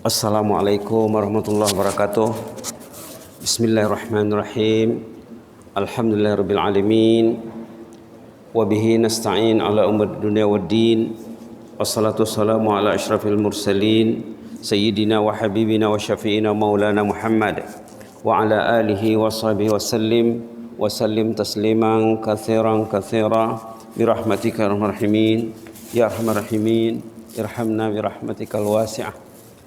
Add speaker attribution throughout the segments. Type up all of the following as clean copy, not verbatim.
Speaker 1: Assalamualaikum warahmatullahi wabarakatuh. Bismillahirrahmanirrahim. Alhamdulillahirabbil alamin. Wa bihi nasta'in ala umur dunya waddin. Wassalatu wassalamu ala asyrafil mursalin sayyidina wa habibina wa syafi'ina maulana Muhammad wa ala alihi wa sahbihi wa sallim tasliman katsiran katsira bi rahmatika arhamar rahimin ya arhamar rahimin irhamna bi rahmatikal wasi'ah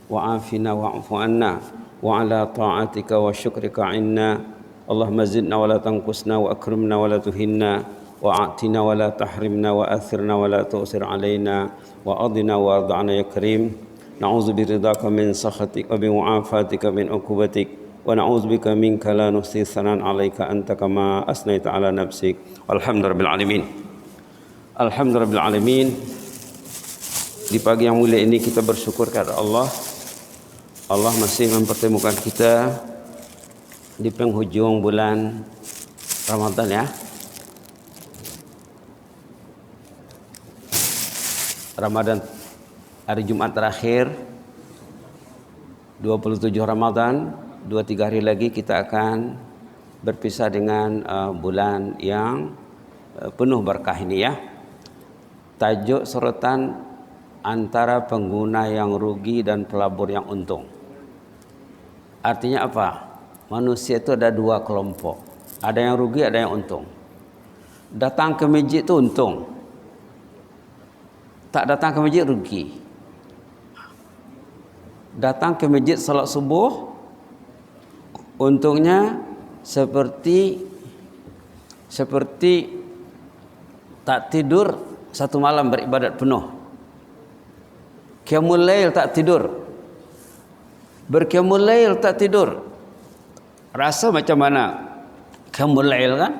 Speaker 1: wa'afina wa'fu anna wa ala ta'atika wa syukrika inna Allahumma zidna wa la tanqusna wa akrimna wa la tuhinna wa a'tina wa la tahrimna wa athirna wa la tu'sir alaina wa adina wa arda'na ya karim na'udzu biridhaka min sakhatik wa bi mu'afatika min uqubatik wa na'udzu bika minka la nuhsi tsanan 'alaika anta kama asnaita 'ala nafsik alhamdulillahil alamin. Alhamdulillahil alamin. Di pagi yang mulia ini kita bersyukur kepada Allah masih mempertemukan kita di penghujung bulan Ramadan ya. Ramadan hari Jumat terakhir 27 Ramadan, 2-3 hari lagi kita akan berpisah dengan bulan yang penuh berkah ini ya. Tajuk sorotan antara pengguna yang rugi dan pelabur yang untung. Artinya apa? Manusia itu ada dua kelompok. Ada yang rugi, ada yang untung. Datang ke masjid itu untung. Tak datang ke masjid rugi. Datang ke masjid salat subuh, untungnya seperti tak tidur satu malam beribadat penuh. Qiyamul lail tak tidur. Berqiyamul lail tak tidur. Rasa macam mana qiyamul lail kan?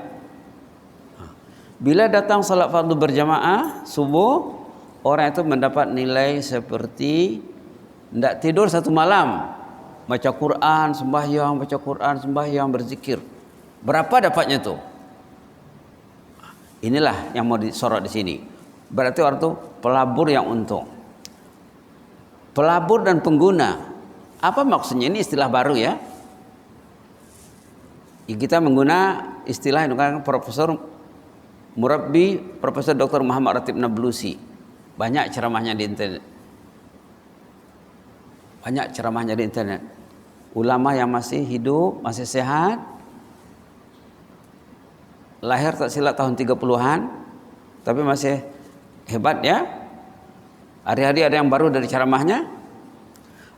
Speaker 1: Bila datang salat fardu berjamaah subuh, orang itu mendapat nilai seperti tidak tidur satu malam. Baca Quran, sembahyang, berzikir. Berapa dapatnya tu? Inilah yang mau disorot di sini. Berarti orang itu pelabur yang untung. Pelabur dan pengguna. Apa maksudnya? Ini istilah baru ya. Kita menggunakan istilah yang dikatakan Profesor Dr. Muhammad Ratib Nablusi. Banyak ceramahnya di internet. Ulama yang masih hidup, masih sehat. Lahir tak silap tahun 30-an, tapi masih hebat ya. Hari-hari ada yang baru dari ceramahnya.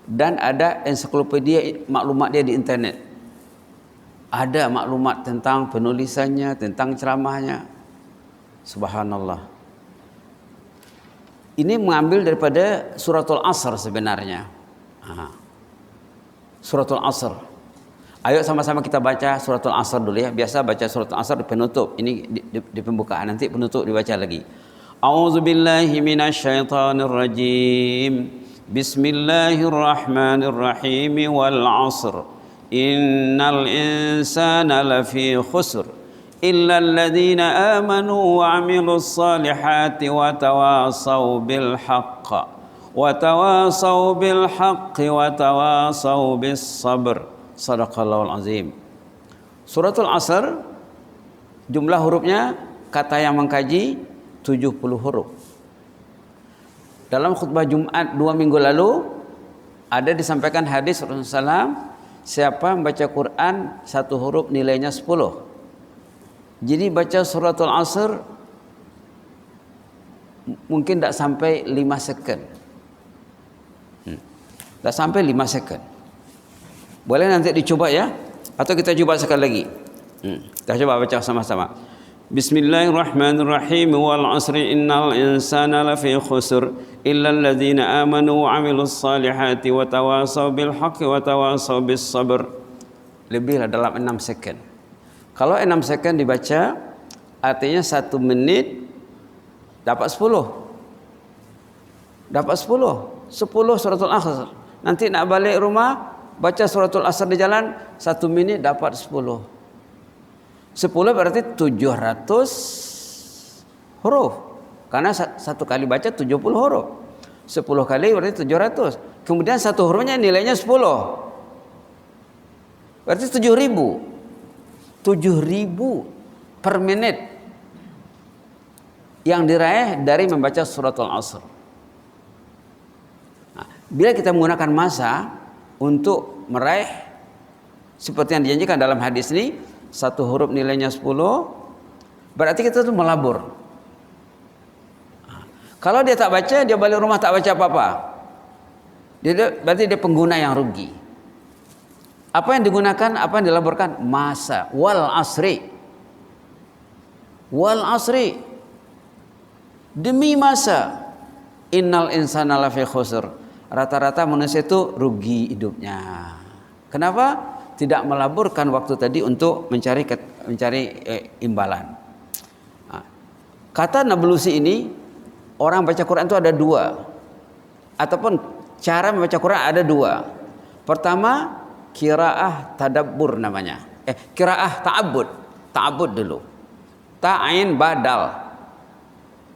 Speaker 1: Dan ada ensiklopedia maklumat dia di internet. Ada maklumat tentang penulisannya, tentang ceramahnya. Subhanallah. Ini mengambil daripada suratul Asr sebenarnya. Suratul Asr. Ayo sama-sama kita baca suratul Asr dulu ya. Biasa baca suratul Asr di penutup. Ini di pembukaan, nanti penutup dibaca lagi. A'udzubillahi minasyaitonirrajim. Bismillahirrahmanirrahim wal 'asr innal insana lafi khusr illa alladhina amanu wa 'amilus salihati wa tawasaw bil haqqi wa tawasaw bis sabr. Shadaqallahul azim. Suratul Asr jumlah hurufnya kata yang mengkaji 70 huruf. Dalam khutbah Jumat 2 minggu lalu ada disampaikan hadis Rasulullah SAW, siapa membaca Quran satu huruf nilainya 10. Jadi baca suratul Asr mungkin tidak sampai 5 second. Tidak sampai 5 second. Boleh nanti dicoba ya, atau kita coba sekali lagi. Kita coba baca sama-sama. Bismillahirrahmanirrahim wal 'asri innal insana lafi khusr illa alladhina amanu wa 'amilus salihati wa tawasaw bil haqqi wa tawasaw bis sabr. Lebihlah dalam 6 second. Kalau 6 second dibaca artinya 1 menit dapat 10. Dapat 10 suratul Asr. Nanti nak balik rumah baca suratul Asr di jalan 1 menit dapat 10. 10 berarti 700 huruf. Karena satu kali baca 70 huruf. 10 kali berarti 700. Kemudian satu hurufnya nilainya 10. Berarti 7.000. 7.000 per menit yang diraih dari membaca suratul Asr. Nah, bila kita menggunakan masa untuk meraih seperti yang dijanjikan dalam hadis ini, satu huruf nilainya 10, berarti kita tuh melabur. Nah, kalau dia tak baca, dia balik rumah tak baca apa-apa, berarti dia pengguna yang rugi. Apa yang digunakan, apa yang dilaburkan? Masa. Wal asri. Wal asri. Demi masa. Innal insana lafi khusr. Rata-rata manusia itu rugi hidupnya. Kenapa? Tidak melaburkan waktu tadi untuk mencari imbalan. Nah, kata nablusi ini, orang baca Quran itu ada dua. Ataupun cara membaca Quran ada dua. Pertama, qiraah tadabbur namanya. Qiraah ta'abbud. Ta'abbud dulu. Ta'ain badal.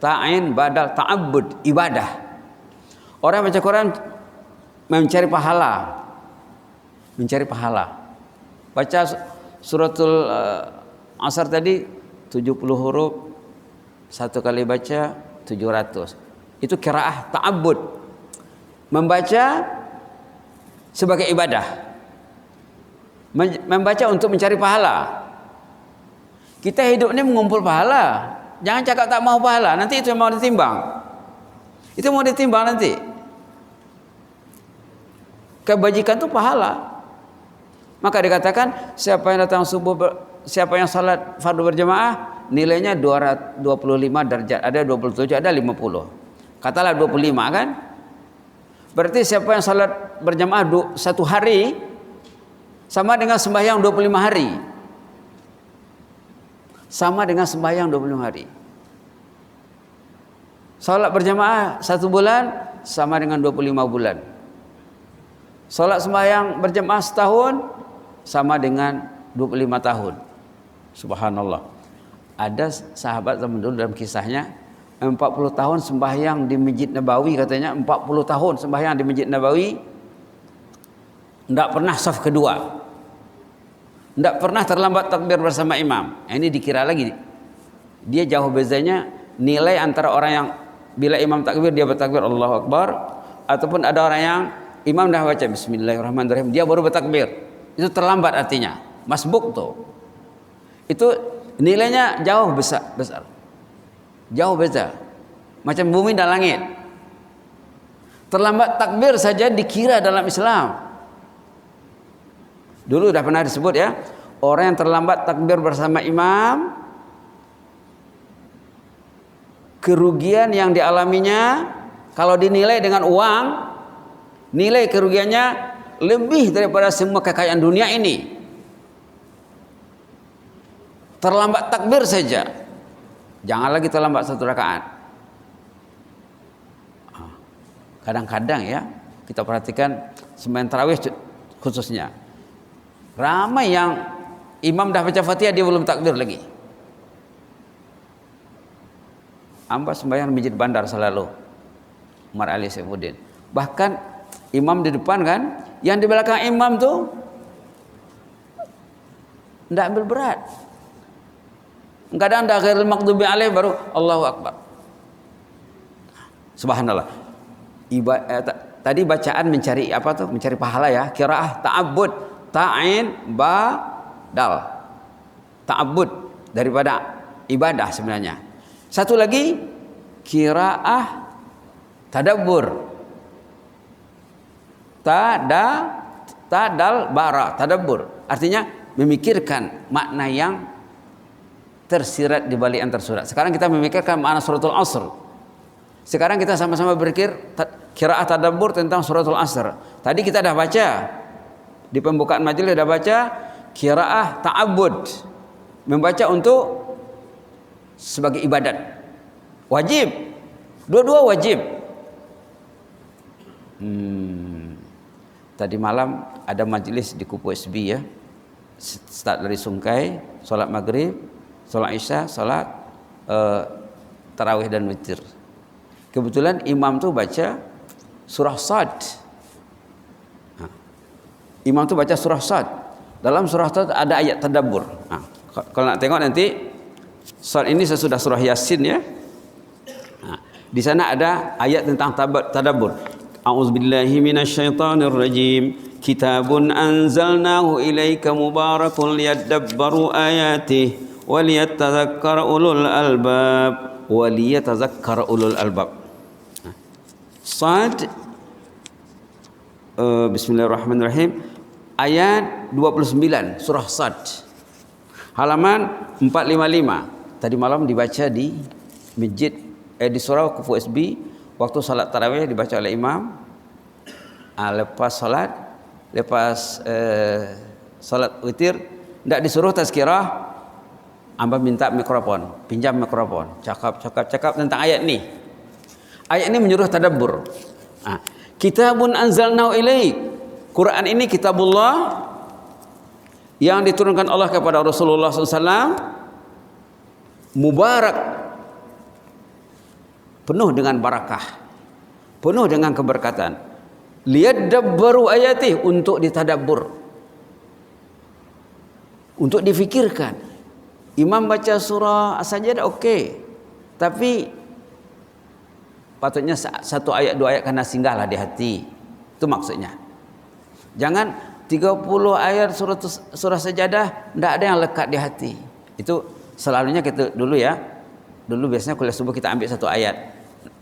Speaker 1: Ta'ain badal ta'abbud, ibadah. Orang baca Quran mencari pahala. Mencari pahala. Baca suratul Asr tadi 70 huruf, satu kali baca 700. Itu qiraah ta'abbud. Membaca sebagai ibadah. Membaca untuk mencari pahala. Kita hidup ini mengumpul pahala. Jangan cakap tak mau pahala, nanti itu yang mau ditimbang. Itu mau ditimbang nanti. Kebajikan itu pahala. Maka dikatakan siapa yang datang subuh, siapa yang salat fardu berjamaah, nilainya 225 derajat. Ada 27, ada 50. Katalah 25 kan? Berarti siapa yang salat berjamaah satu hari sama dengan sembahyang 25 hari. Sama dengan sembahyang 25 hari. Salat berjamaah 1 bulan sama dengan 25 bulan. Salat sembahyang berjamaah setahun sama dengan 25 tahun. Subhanallah. Ada sahabat zaman dulu dalam kisahnya 40 tahun sembahyang di Masjid Nabawi, katanya 40 tahun sembahyang di Masjid Nabawi, tidak pernah saf kedua, tidak pernah terlambat takbir bersama imam. Ini dikira lagi dia jauh bezanya nilai antara orang yang bila imam takbir dia bertakbir Allahu Akbar, ataupun ada orang yang imam dah baca Bismillahirrahmanirrahim dia baru bertakbir. Itu terlambat artinya, masbuk tuh. Itu nilainya jauh besar. Jauh besar. Macam bumi dan langit. Terlambat takbir saja dikira dalam Islam. Dulu sudah pernah disebut ya, orang yang terlambat takbir bersama imam, kerugian yang dialaminya kalau dinilai dengan uang, nilai kerugiannya lebih daripada semua kekayaan dunia ini. Terlambat takbir saja, jangan lagi terlambat satu rakaat. Kadang-kadang ya kita perhatikan sembahyang tarawih khususnya, ramai yang imam dah baca Fatihah dia belum takbir lagi. Amba sembahyang Masjid Bandar selalu, Umar Ali Saifuddin. Bahkan imam di depan kan, yang di belakang imam tuh tidak ambil berat. Kadang dah ghairil maghdubi alaih baru Allahu Akbar. Subhanallah. Tadi bacaan mencari apa tuh? Mencari pahala ya. Qiraah ta'abbud, ta'in ba dal. Ta'abbud daripada ibadah sebenarnya. Satu lagi qiraah tadabbur. Tadal bara, tadabbur. Artinya memikirkan makna yang tersirat di balik antar surat. Sekarang kita memikirkan makna suratul Asr. Sekarang kita sama-sama berpikir qiraah tadabbur tentang suratul Asr. Tadi kita dah baca di pembukaan majelis, dah baca qiraah ta'abbud, membaca untuk sebagai ibadat. Wajib. Dua-dua wajib. Tadi malam ada majelis di Kupu SB ya. Start dari Sungkai, salat maghrib, salat isya, salat tarawih dan witir. Kebetulan imam tuh baca surah Sad. Imam tu baca surah Sad. Dalam surah Sad ada ayat tadabbur. Kalau nak tengok nanti, Sad ini sesudah surah Yasin ya. Di sana ada ayat tentang tadabbur. A'udzubillahi minasyaitonirrajim. Kitabun anzalnahu ilaika mubarakun liyadabbaru ayatihi wa liyatadzakkara ulul albab. Wa liyatadzakkara ulul albab. Sad, bismillahirrahmanirrahim, ayat 29 surah Sad, halaman 455. Tadi malam dibaca di masjid di surau Kufu SB waktu salat tarawih, dibaca oleh imam. Lepas salat witir tidak disuruh tazkirah, amba minta mikrofon, pinjam mikrofon, cakap tentang ayat ni. Ayat ini menyuruh tadabbur. Kitabun anzalnahu ilaik. Quran ini kitabullah yang diturunkan Allah kepada Rasulullah SAW, mubarak, penuh dengan barakah, penuh dengan keberkatan. Liyadabbaru ayatih, untuk ditadabbur, untuk difikirkan. Imam baca surah As-Sajdah okey, tapi patutnya satu ayat dua ayat kena singgahlah di hati. Itu maksudnya. Jangan 30 ayat surah Sajadah tidak ada yang lekat di hati. Itu selalunya kita dulu ya. Dulu biasanya kuliah subuh kita ambil satu ayat.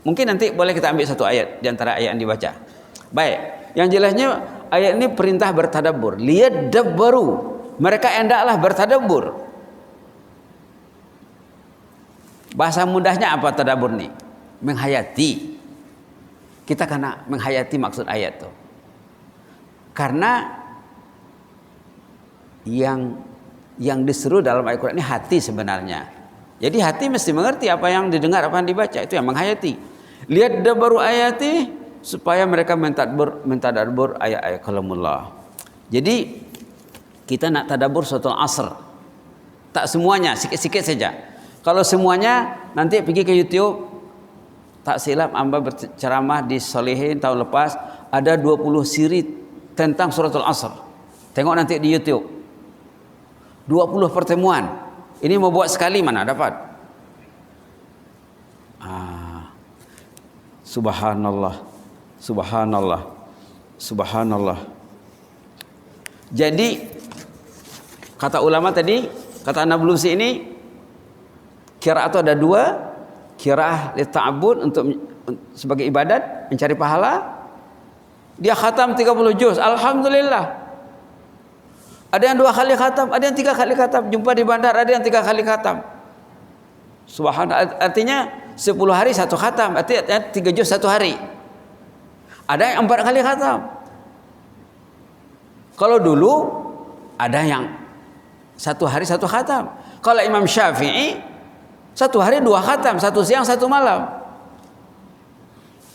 Speaker 1: Mungkin nanti boleh kita ambil satu ayat di antara ayat yang dibaca. Baik. Yang jelasnya ayat ini perintah bertadabbur. Liyadabbaru. Mereka hendaklah bertadabbur. Bahasa mudahnya apa tadabbur ni? Menghayati. Kita kena menghayati maksud ayat tu. Karena yang diseru dalam ayat Quran ini hati sebenarnya. Jadi hati mesti mengerti apa yang didengar, apa yang dibaca, itu yang menghayati. Lihat dabaru ayati, supaya mereka mentadabbur ayat-ayat kalamullah. Jadi kita nak tadabbur suratul Asr. Tak semuanya, sikit-sikit saja. Kalau semuanya nanti pergi ke YouTube. Tak silap amba berceramah di Solehin tahun lepas, ada 20 siri tentang suratul Asr. Tengok nanti di YouTube. 20 pertemuan. Ini mau buat sekali mana dapat? Subhanallah. Subhanallah. Subhanallah. Jadi kata ulama tadi, kata Nablusi ini, qiraat itu ada dua. Qiraah li ta'abbud, untuk sebagai ibadat, mencari pahala. Dia khatam 30 juz, alhamdulillah. Ada yang 2 kali khatam, ada yang 3 kali khatam. Jumpa di bandar ada yang 3 kali khatam. Subhanallah, artinya 10 hari 1 khatam, artinya 3 juz 1 hari. Ada yang 4 kali khatam. Kalau dulu ada yang 1 hari 1 khatam. Kalau Imam Syafi'i 1 hari 2 khatam, 1 siang 1 malam.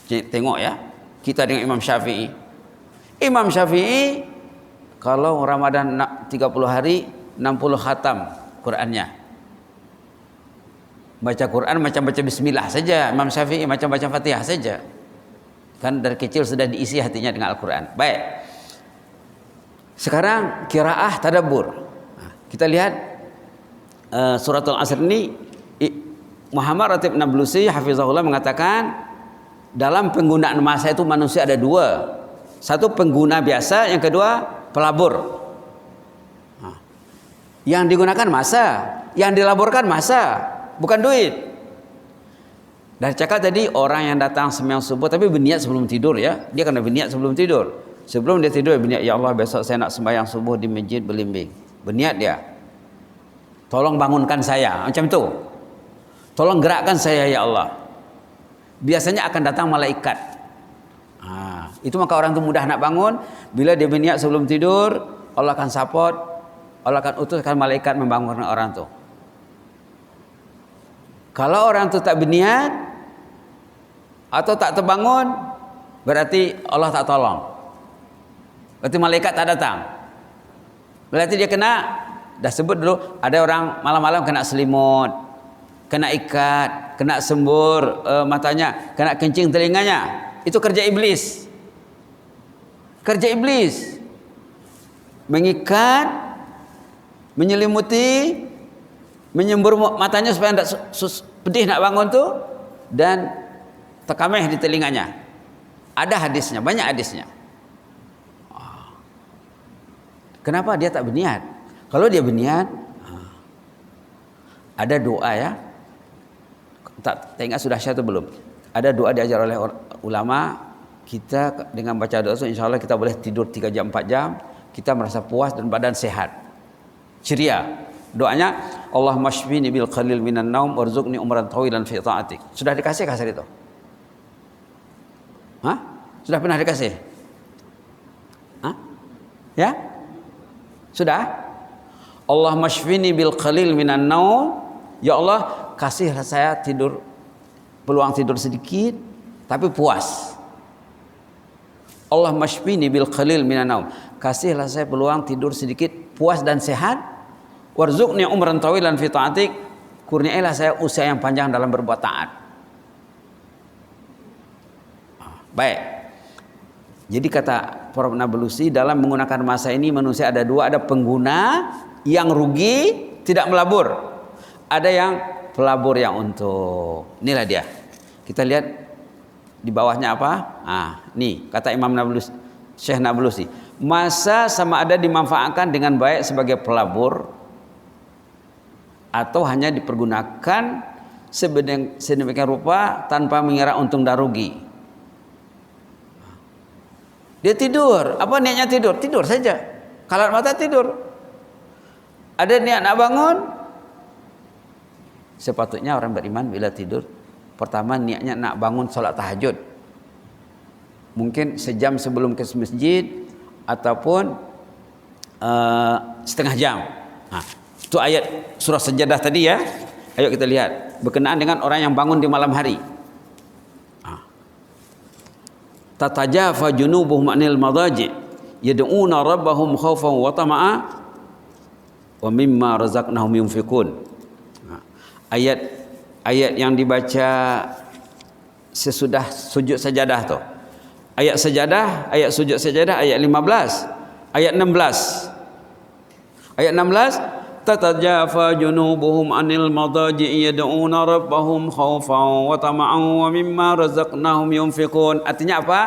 Speaker 1: Tengok ya, kita dengan Imam Syafi'i. Imam Syafi'i kalau Ramadan 30 hari 60 khatam Qurannya. Baca Quran macam baca bismillah saja. Imam Syafi'i macam baca Fatihah saja. Kan dari kecil sudah diisi hatinya dengan Al-Quran. Baik. Sekarang qiraah tadabbur. Kita lihat suratul Asr ini. Muhammad Ratib Nablusi hafizahullah mengatakan, dalam penggunaan masa itu manusia ada 2. Satu pengguna biasa, yang kedua pelabur. Yang digunakan masa, yang dilaburkan masa, bukan duit. Dan cakap tadi orang yang datang sembahyang subuh tapi berniat sebelum tidur ya, dia kena berniat sebelum tidur. Sebelum dia tidur berniat, ya Allah besok saya nak sembahyang subuh di masjid Belimbing. Berniat dia. Tolong bangunkan saya, macam tu. Tolong gerakkan saya ya Allah. Biasanya akan datang malaikat. Itu maka orang itu mudah nak bangun. Bila dia berniat sebelum tidur, Allah akan support, Allah akan utuskan malaikat membangunkan orang itu. Kalau orang itu tak berniat atau tak terbangun, berarti Allah tak tolong. Berarti malaikat tak datang. Berarti dia kena, dah sebut dulu, ada orang malam-malam kena selimut, kena ikat, kena sembur matanya, kena kencing telinganya.
Speaker 2: itu kerja iblis. Kerja iblis. Mengikat, menyelimuti, menyembur matanya supaya tidak pedih nak bangun tuh, dan tekameh di telinganya. Ada hadisnya, banyak hadisnya. Kenapa dia tak berniat? Kalau dia berniat, ada doa ya. Tak ingat sudah syah atau belum? Ada doa diajar oleh ulama. Kita dengan baca doa itu insya Allah kita boleh tidur 3 jam 4 jam. Kita merasa puas dan badan sehat, ceria. Doanya, Allahumma shfini bil qalil minan naum warzuqni umran tawilan fi ta'atik. Sudah dikasih kasar itu? Hah? Sudah pernah dikasih? Hah? Ya? Sudah? Allahumma shfini bil qalil minan naum. Ya Allah, kasihlah saya tidur, peluang tidur sedikit tapi puas. Allahumma shfini bil qalil minan naum. Kasihlah saya peluang tidur sedikit puas dan sehat. Warzuqni umran tawilan fi ta'atik. Kurniailah saya usia yang panjang dalam berbuat taat. Baik. Jadi kata para Nablusi, dalam menggunakan masa ini manusia ada dua, ada pengguna yang rugi tidak melabur, ada yang pelabur yang untung. Inilah dia. Kita lihat di bawahnya apa? Nih kata Imam Nablusi, Syekh Nablusi, masa sama ada dimanfaatkan dengan baik sebagai pelabur atau hanya dipergunakan sedemikian rupa tanpa mengira untung dan rugi. Dia tidur, apa niatnya tidur? Tidur saja. Kalau mata tidur. Ada niat nak bangun. Sepatutnya orang beriman bila tidur, pertama niatnya nak bangun solat tahajud. Mungkin sejam sebelum ke masjid ataupun setengah jam. Itu ayat surah Sajadah tadi ya. Ayo kita lihat berkenaan dengan orang yang bangun di malam hari. Tatajafa junubuhum anil madaji yad'una rabbahum khaufan wa tama'a wa mimma razaqnahum yunfiqun. Ayat yang dibaca sesudah sujud sajadah tu. Ayat sajadah, ayat sujud sajadah ayat 15, ayat 16. Ayat 16, tatajafa junubuhum anil madaji yad'una rabbahum khaufan wa tama'an wa mimma razaqnahum yunfiqun. Artinya apa?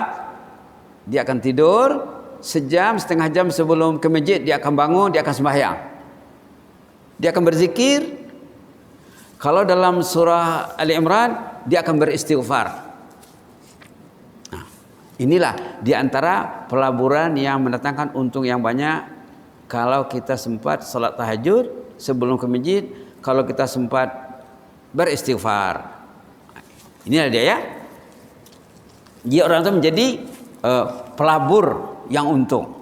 Speaker 2: Dia akan tidur sejam, setengah jam sebelum ke masjid, dia akan bangun, dia akan sembahyang. Dia akan berzikir. Kalau dalam surah Ali Imran, dia akan beristighfar. Inilah di antara pelaburan yang mendatangkan untung yang banyak. Kalau kita sempat salat tahajud sebelum ke masjid, kalau kita sempat beristighfar. Inilah dia ya. Dia orang itu menjadi pelabur yang untung.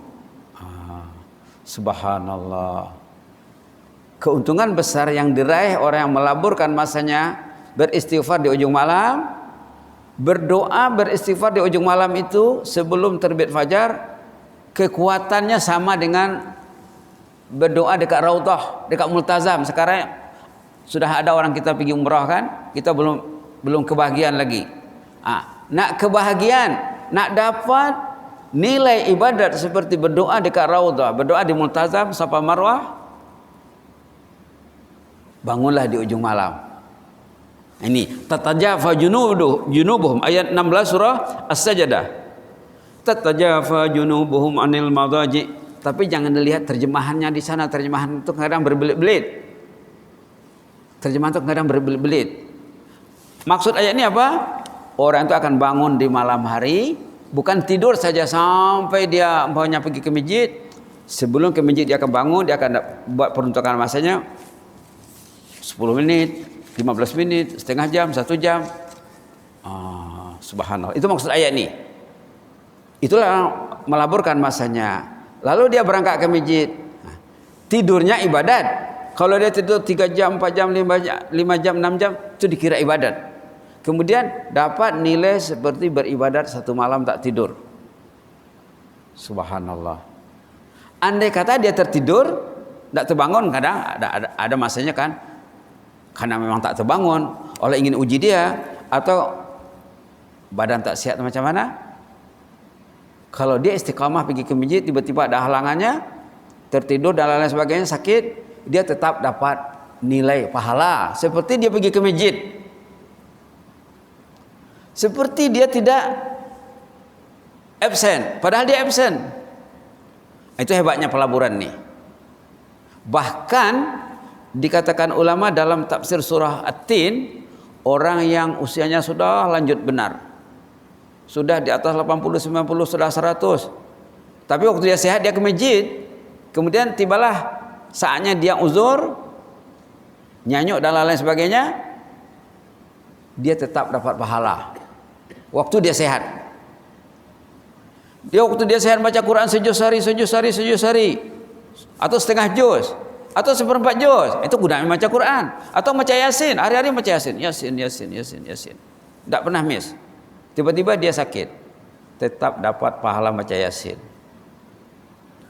Speaker 2: Subhanallah. Keuntungan besar yang diraih orang yang melaburkan masanya beristighfar di ujung malam, berdoa beristighfar di ujung malam itu sebelum terbit fajar, kekuatannya sama dengan berdoa dekat Raudhah, dekat Multazam. Sekarang sudah ada orang kita pergi umrah kan, kita belum kebahagiaan lagi. Nak kebahagiaan, nak dapat nilai ibadat seperti berdoa dekat Raudhah, berdoa di Multazam, Safa Marwah, bangunlah di ujung malam. Ini tatajafa junubuhum ayat 16 surah As-Sajdah. Tatajafa junubuhum anil madaji. Tapi jangan dilihat terjemahannya di sana. Terjemahan itu kadang berbelit-belit. Terjemahan itu kadang berbelit-belit. Maksud ayat ini apa? Orang itu akan bangun di malam hari, bukan tidur saja sampai dia umpamanya pergi ke masjid. Sebelum ke masjid dia akan bangun, dia akan buat peruntukan masanya 10 menit, 15 menit, setengah jam, 1 jam. Subhanallah. Itu maksud ayat ini. Itulah melaburkan masanya. Lalu dia berangkat ke masjid. Tidurnya ibadat. Kalau dia tidur 3 jam, 4 jam, 5 jam, 6 jam, itu dikira ibadat. Kemudian dapat nilai seperti beribadat 1 malam tak tidur. Subhanallah. Andai kata dia tertidur, tak terbangun, kadang ada masanya kan, karena memang tak terbangun, oleh ingin uji dia, atau badan tak sihat macam mana? Kalau dia istiqamah pergi ke masjid, tiba-tiba ada halangannya, tertidur dan lain sebagainya, sakit, dia tetap dapat nilai pahala seperti dia pergi ke masjid. Seperti dia tidak absen, padahal dia absen. Itu hebatnya pelaburan nih. Bahkan dikatakan ulama dalam tafsir surah At-Tin, orang yang usianya sudah lanjut benar, sudah di atas 80, 90, sudah 100, tapi waktu dia sehat dia ke masjid, kemudian tibalah saatnya dia uzur, nyanyuk dan lain sebagainya, dia tetap dapat pahala waktu dia sehat. Dia waktu dia sehat baca Quran sejuz hari, atau setengah juz, atau seperempat juz, itu gunanya baca Quran, atau baca Yasin, hari-hari baca Yasin. Tidak pernah miss. Tiba-tiba dia sakit, tetap dapat pahala baca Yasin.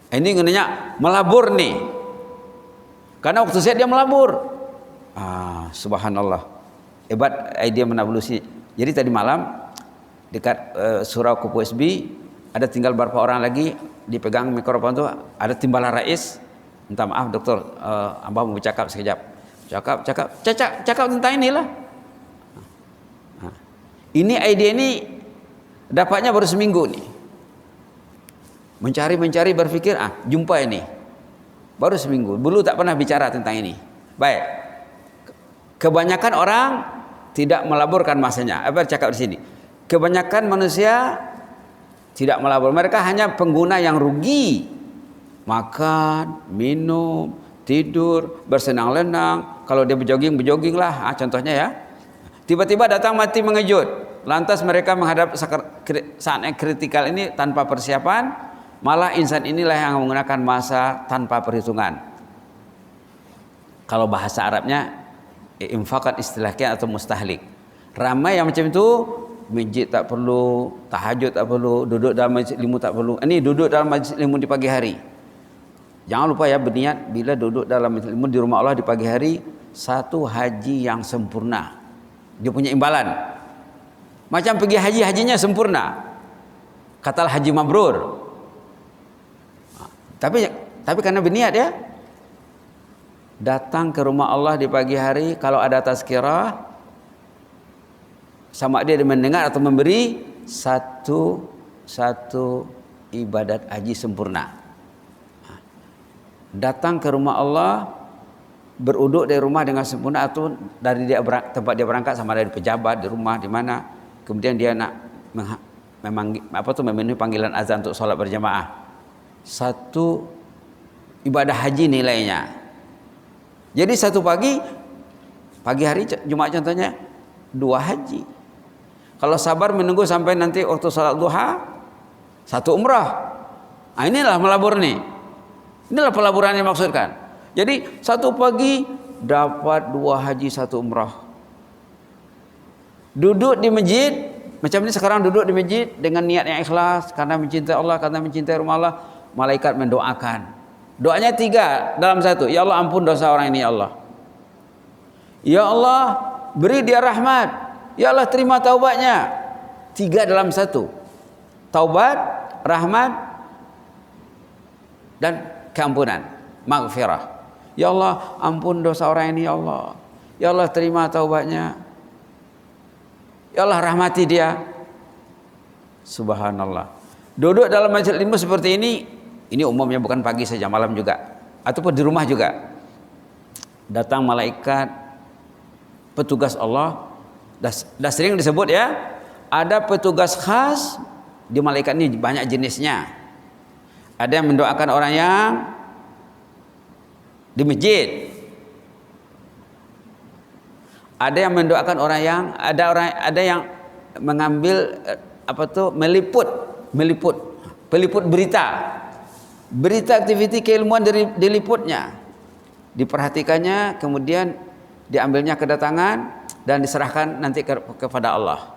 Speaker 2: Ini gunanya melabur nih, karena waktu sehat dia melabur. Subhanallah, hebat idea menablusi. Jadi tadi malam dekat surau Kupu SB, ada tinggal beberapa orang lagi, dipegang mikrofon tuh, ada timbalan rais. Minta maaf dokter, abah mau bercakap sekejap. Cakap tentang inilah. Ini ide ini dapatnya baru seminggu nih. Mencari berpikir, jumpa ini. Baru seminggu, dulu tak pernah bicara tentang ini. Baik. Kebanyakan orang tidak melaburkan masanya. Apa cakap di sini? Kebanyakan manusia tidak melabur. Mereka hanya pengguna yang rugi. Makan, minum, tidur, bersenang-lenang. Kalau dia berjoging lah, contohnya ya. Tiba-tiba datang mati mengejut. Lantas mereka menghadap saat yang kritikal ini tanpa persiapan. Malah insan inilah yang menggunakan masa tanpa perhitungan. Kalau bahasa Arabnya infakat istilahnya atau mustahlik. Ramai yang macam itu, masjid tak perlu, tahajud tak perlu, duduk dalam majlis ilmu tak perlu. Ini duduk dalam majlis ilmu di pagi hari. Jangan lupa ya, berniat bila duduk dalam majlis ilmu di rumah Allah di pagi hari, satu haji yang sempurna. Dia punya imbalan. Macam pergi haji, hajinya sempurna. Katalah haji mabrur. Tapi karena berniat ya, datang ke rumah Allah di pagi hari, kalau ada tazkirah, sama dia mendengar atau memberi satu ibadat haji sempurna. Datang ke rumah Allah, beruduk dari rumah dengan sempurna, atau dari tempat dia berangkat, sama dari pejabat di rumah di mana, kemudian dia nak memenuhi panggilan azan untuk sholat berjamaah. Satu ibadah haji nilainya. Jadi satu pagi hari Jumat contohnya 2 haji. Kalau sabar menunggu sampai nanti waktu salat duha, 1 umrah. Inilah melabur nih. Inilah pelaburan yang dimaksudkan. Jadi satu pagi dapat 2 haji 1 umrah. Duduk di masjid, macam ini sekarang duduk di masjid dengan niat yang ikhlas, karena mencintai Allah, karena mencintai rumah Allah, malaikat mendoakan. Doanya 3 dalam 1. Ya Allah, ampun dosa orang ini ya Allah. Ya Allah, beri dia rahmat. Ya Allah, terima taubatnya. 3 dalam 1. Taubat, rahmat, dan keampunan, maghfirah. Ya Allah, ampun dosa orang ini ya Allah. Ya Allah, terima taubatnya. Ya Allah, rahmati dia. Subhanallah. Duduk dalam majlis ilmu seperti ini umumnya bukan pagi saja, malam juga, ataupun di rumah juga. Datang malaikat, petugas Allah. Dah sering disebut ya, ada petugas khas di malaikat ini, banyak jenisnya. Ada yang mendoakan orang yang di masjid. Ada yang mendoakan orang yang ada yang mengambil peliput berita aktiviti keilmuan dari diliputnya, diperhatikannya, kemudian diambilnya kedatangan dan diserahkan nanti kepada Allah.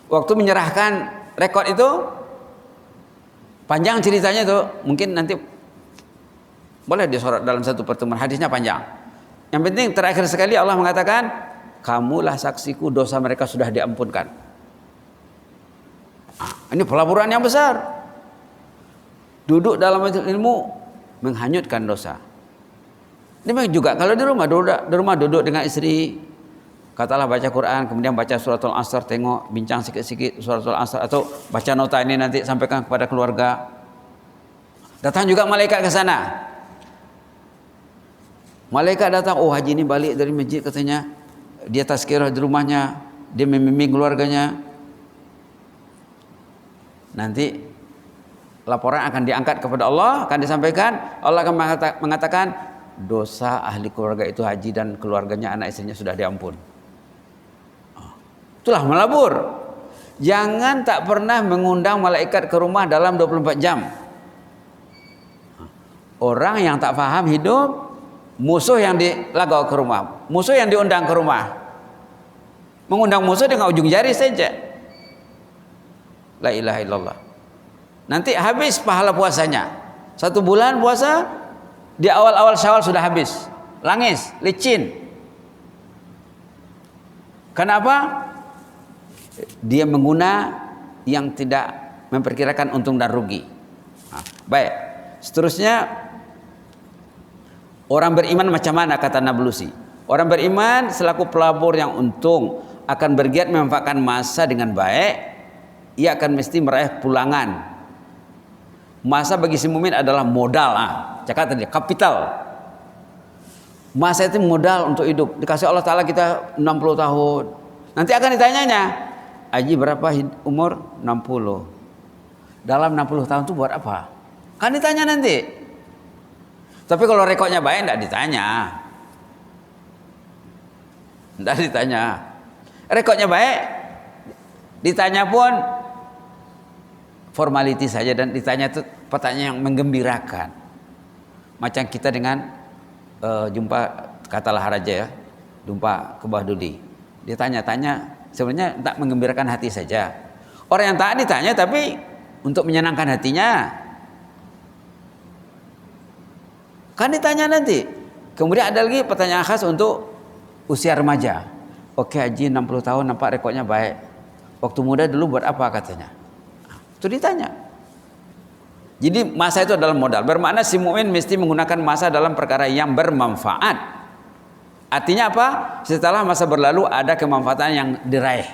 Speaker 2: Waktu menyerahkan rekod itu panjang ceritanya tuh, mungkin nanti boleh disorot dalam satu pertemuan, hadisnya panjang. Yang penting terakhir sekali Allah mengatakan, kamulah saksiku, dosa mereka sudah diampunkan. Ini pelaburan yang besar. Duduk dalam majelis ilmu menghanyutkan dosa. Demikian juga kalau di rumah duduk dengan istri, katalah baca Quran, kemudian baca suratul Asr, tengok bincang sikit-sikit suratul Asr, atau baca nota ini nanti sampaikan kepada keluarga. Datang juga malaikat ke sana. Malaikat datang, oh haji ini balik dari masjid katanya, dia tazkirah di rumahnya, dia membimbing keluarganya. Nanti laporan akan diangkat kepada Allah, akan disampaikan. Allah akan mengatakan dosa ahli keluarga itu haji dan keluarganya, anak istrinya sudah diampun. Itulah melabur. Jangan tak pernah mengundang malaikat ke rumah dalam 24 jam. Orang yang tak faham hidup, musuh yang dilagau ke rumah, musuh yang diundang ke rumah. Mengundang musuh dengan ujung jari saja. La ilaha illallah. Nanti habis pahala puasanya. 1 bulan puasa, di awal-awal Syawal sudah habis. Langis, licin. Kenapa? Dia mengguna yang tidak memperkirakan untung dan rugi. Baik. Seterusnya, orang beriman macam mana kata Nablusi? Orang beriman selaku pelabur yang untung akan bergiat memanfaatkan masa dengan baik. Ia akan mesti meraih pulangan. Masa bagi si mukmin adalah modal. Cakap tadi, kapital. Masa itu modal untuk hidup. Dikasih Allah Ta'ala kita 60 tahun. Nanti akan ditanyanya, Haji berapa umur? 60. Dalam 60 tahun itu buat apa? Kan ditanya nanti. Tapi kalau rekodnya baik tidak ditanya. Tidak ditanya. Rekodnya baik, ditanya pun formality saja, dan ditanya itu pertanyaan yang menggembirakan. Macam kita dengan jumpa, katalah Raja ya, jumpa ke Bahdudi. Dia tanya-tanya, sebenarnya tak menggembirakan hati saja. Orang yang tak ditanya tapi untuk menyenangkan hatinya. Kan ditanya nanti. Kemudian ada lagi pertanyaan khas untuk usia remaja. Oke Haji 60 tahun nampak rekodnya baik. Waktu muda dulu buat apa katanya? Itu ditanya. Jadi masa itu adalah modal. Bermakna si mukmin mesti menggunakan masa dalam perkara yang bermanfaat. Artinya apa? Setelah masa berlalu ada kemanfaatan yang diraih.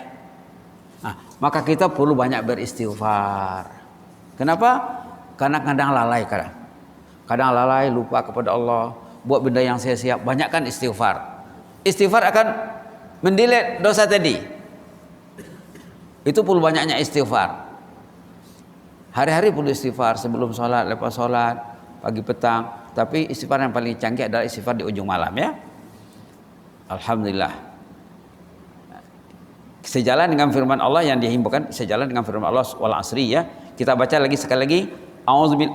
Speaker 2: Maka kita perlu banyak beristighfar. Kenapa? Karena kadang lalai kadang. Kadang lalai, lupa kepada Allah, buat benda yang sia-sia. Banyakkan istighfar. Istighfar akan mendelete dosa tadi. Itu perlu banyaknya istighfar. Hari-hari perlu istighfar, sebelum sholat, lepas sholat, pagi petang. Tapi istighfar yang paling canggih adalah istighfar di ujung malam ya. Alhamdulillah. Sejalan dengan firman Allah yang dihimbaukan, sejalan dengan firman Allah wal asri ya. Kita baca lagi sekali lagi.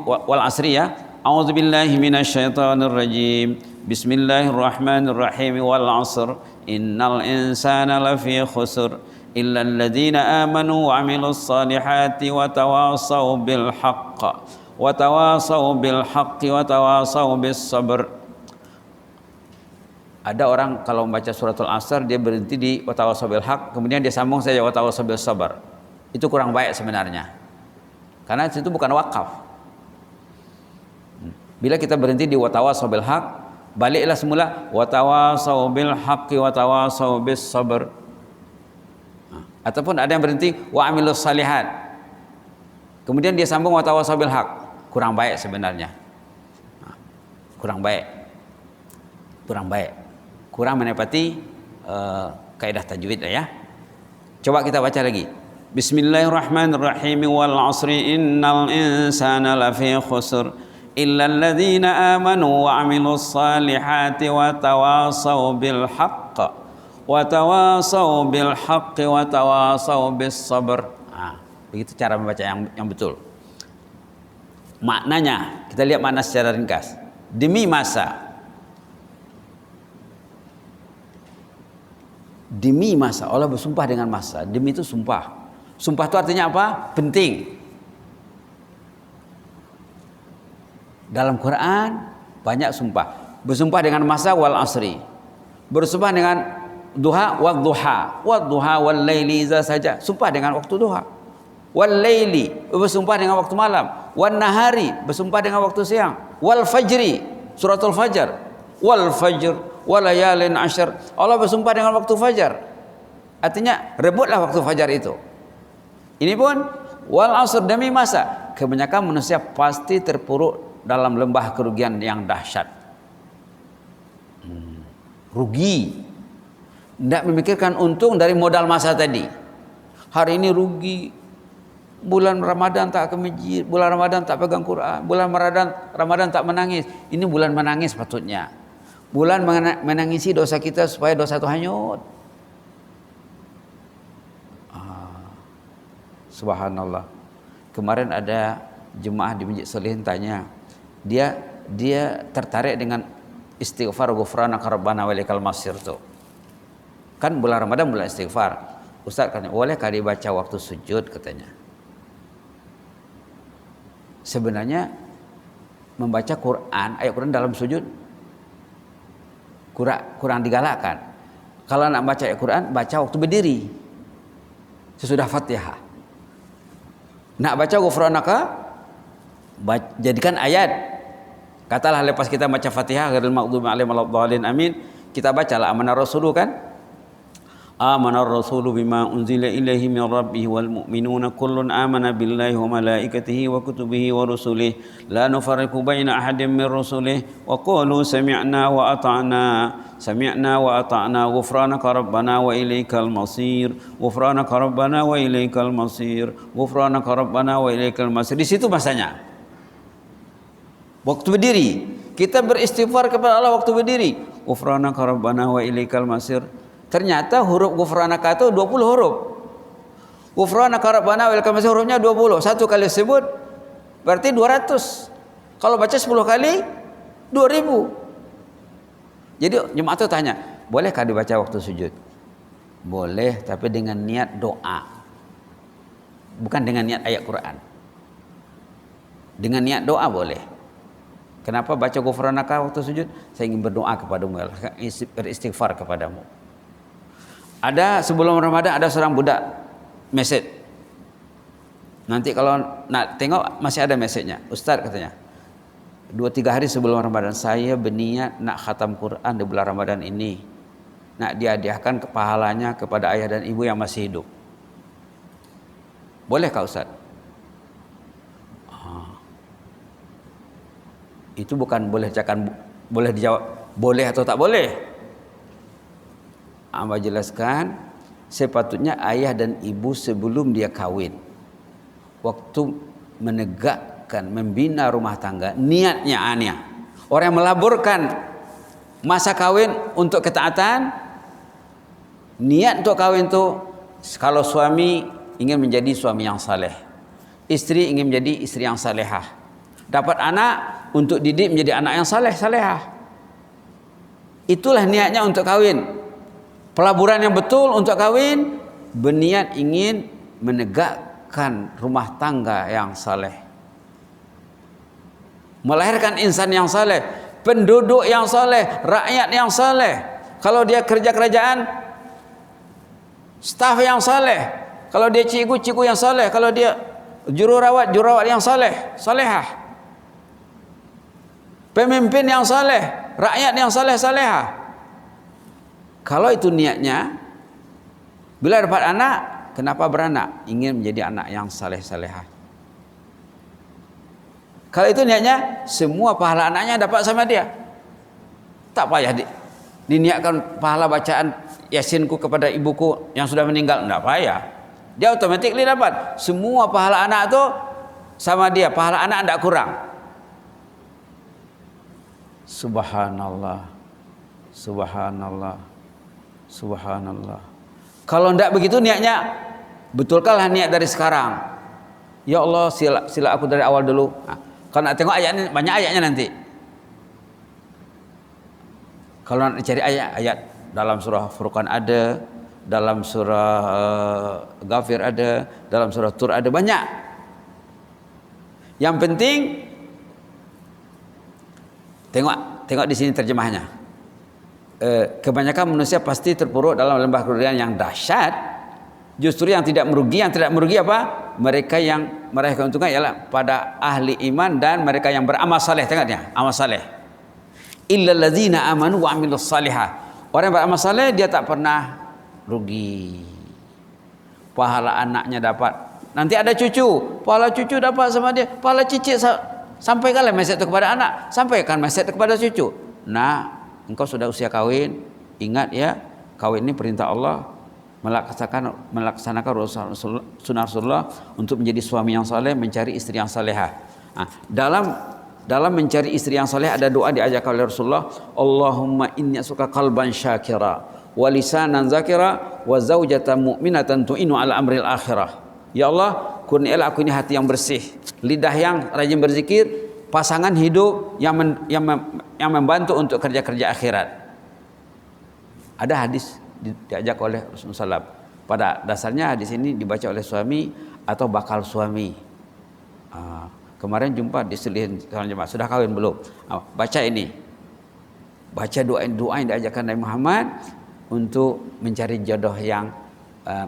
Speaker 2: Wal asri ya. A'udzubillahi minasyaitonir rajim. Bismillahirrahmanirrahim. Wal asr. Innal insana lafi khusr. Illa alladhina amanu wa amilus salihati wa tawasaw bil haqq wa tawasaw bil haqqi wa tawasaw bis sabr. Ada orang kalau membaca suratul Asr dia berhenti di wa tawasaw bil haqq, kemudian dia sambung saja wa tawasaw bis sabr. Itu kurang baik sebenarnya. Karena itu bukan wakaf. Bila kita berhenti di wa tawasaw bil haqq, baliklah semula wa tawasaw bil haqqi wa tawasaw bis sabr. Ataupun ada yang berhenti wa amilus salihat, kemudian dia sambung wa tawasaw bil haq. Kurang baik sebenarnya. Kurang baik. Kurang menepati kaidah tajwid ya. Coba kita baca lagi. Bismillahirrahmanirrahim. Wal 'asri innal insana lafi khusr illa alladhina amanu wa amilus salihati wa tawasaw bil haqq wa tawasaw bil haqqi wa tawasaw bis sabr. Begitu cara membaca yang betul. Maknanya, kita lihat makna secara ringkas. Demi masa. Demi masa, Allah bersumpah dengan masa. Demi itu sumpah. Sumpah itu artinya apa? Penting. Dalam Quran banyak sumpah. Bersumpah dengan masa wal asri. Bersumpah dengan duha wal duha wal laili iza saja. Sumpah dengan waktu duha. wal laili, bersumpah dengan waktu malam, wan nahari, bersumpah dengan waktu siang, wal fajri, suratul fajar, wal fajr, wal layalin ashar. Allah bersumpah dengan waktu fajar. Artinya rebutlah waktu fajar itu. Ini pun wal asr, demi masa. Kebanyakan manusia pasti terpuruk dalam lembah kerugian yang dahsyat. Rugi, tidak memikirkan untung dari modal masa tadi. Hari ini rugi, bulan Ramadan tak ke masjid, bulan Ramadan tak pegang Quran, bulan Ramadan tak menangis. Ini bulan menangis patutnya. Bulan menangisi dosa kita supaya dosa itu hanyut. Subhanallah. Kemarin ada jemaah di Masjid Solihin tanya, dia tertarik dengan istighfar ghufranaka rabbana wa ilaikal masir tuh. Kan bulan Ramadan bulan istighfar. Ustaz katanya, bolehkah dibaca waktu sujud katanya. Sebenarnya membaca Quran, ayat Quran dalam sujud kurang digalakkan. Kalau nak baca ayat Quran, baca waktu berdiri. Sesudah Fatihah. Nak baca ghufranaka, jadikan ayat. Katalah lepas kita baca Fatihah, ghairil maghdubi alaihim waladdallin, amin, kita bacalah amanar rasulu kan? Amanar rasulu bima unzila ilaihi min rabbih wal mu'minuna kullun amana billahi wa malaikatihi wa kutubihi wa rusulihi la nufarriqu baina ahadin min rusulihi wa qalu sami'na wa ata'na ghufranaka rabbana wa ilaikal masir, ghufranaka rabbana wa ilaikal masir, ghufranaka rabbana wa ilaikal masir. Di situ masanya. Waktu berdiri, kita beristighfar kepada Allah waktu berdiri. Ghufranaka rabbana wa ilaikal masir. Ternyata huruf ghufranaka itu 20 huruf. Ghufranaka rabbana wa ilaikal masir hurufnya 20. Satu kali sebut berarti 200. Kalau baca 10 kali 2000. Jadi jemaah itu tanya, bolehkah dibaca waktu sujud? Boleh, tapi dengan niat doa. Bukan dengan niat ayat Quran. Dengan niat doa boleh. Kenapa baca ghufranaka waktu sujud? Saya ingin berdoa kepadamu, beristighfar kepadamu. Ada sebelum Ramadan ada seorang budak message. Nanti kalau nak tengok masih ada message-nya. Ustaz katanya, 2-3 hari sebelum Ramadan saya berniat nak khatam Quran di bulan Ramadan ini. Nak dihadiahkan pahalanya kepada ayah dan ibu yang masih hidup. Bolehkah Ustaz? Itu bukan boleh dijawab boleh atau tak boleh. Amba jelaskan, sepatutnya ayah dan ibu sebelum dia kawin, waktu menegakkan, membina rumah tangga, niatnya aneh. Orang yang melaburkan masa kawin untuk ketaatan, niat untuk kawin itu, kalau suami ingin menjadi suami yang saleh, istri ingin menjadi istri yang salehah, dapat anak untuk didik menjadi anak yang salehah. Itulah niatnya untuk kawin. Pelaburan yang betul untuk kawin, berniat ingin menegakkan rumah tangga yang saleh, melahirkan insan yang saleh, penduduk yang saleh, rakyat yang saleh. Kalau dia kerja kerajaan, staf yang saleh. Kalau dia cikgu yang saleh. Kalau dia jururawat yang saleh, salehah. Pemimpin yang saleh, rakyat yang saleh-salehah. Kalau itu niatnya, bila dapat anak, kenapa beranak? Ingin menjadi anak yang saleh-salehah. Kalau itu niatnya, semua pahala anaknya dapat sama dia. Tak payah diniatkan pahala bacaan Yasinku kepada ibuku yang sudah meninggal, tidak payah. Dia otomatis dapat. Semua pahala anak itu sama dia, pahala anak tidak kurang. Subhanallah, subhanallah, subhanallah. Kalau tidak begitu niatnya, betulkanlah niat dari sekarang. Ya Allah, sila aku dari awal dulu. Nah, kalau nak tengok ayatnya, banyak ayatnya nanti. Kalau nak cari ayat-ayat dalam surah Furqan ada, dalam surah Ghafir ada, dalam surah Tur ada, banyak. Yang penting tengok di sini terjemahnya. Kebanyakan manusia pasti terpuruk dalam lembah kerugian yang dahsyat. Justru yang tidak merugi apa? Mereka yang meraih keuntungan ialah pada ahli iman dan mereka yang beramal saleh. Tengok dia, amal saleh. Illal ladzina amanu wa amilus salihah. Orang yang beramal saleh dia tak pernah rugi. Pahala anaknya dapat. Nanti ada cucu, pahala cucu dapat sama dia. Pahala cicit sampaikanlah mesej itu kepada anak, sampaikan mesej itu kepada cucu. Nah, engkau sudah usia kawin, ingat ya, kawin ini perintah Allah, melaksanakan sunnah Rasulullah untuk menjadi suami yang saleh, mencari istri yang salehah. Nah, dalam mencari istri yang saleh ada doa diajarkan oleh Rasulullah, Allahumma inni as'aluka qalban syakira wa lisanan zakira wa zaujatan mu'minatan tu'inu ala amril akhirah. Ya Allah, kurnialah aku ini hati yang bersih, lidah yang rajin berzikir, pasangan hidup yang membantu untuk kerja-kerja akhirat. Ada hadis diajak oleh Rasulullah SAW. Pada dasarnya hadis ini dibaca oleh suami atau bakal suami. Kemarin jumpa di selihin jemaah, sudah kawin belum? Baca ini, baca doa yang diajarkan Nabi Muhammad untuk mencari jodoh yang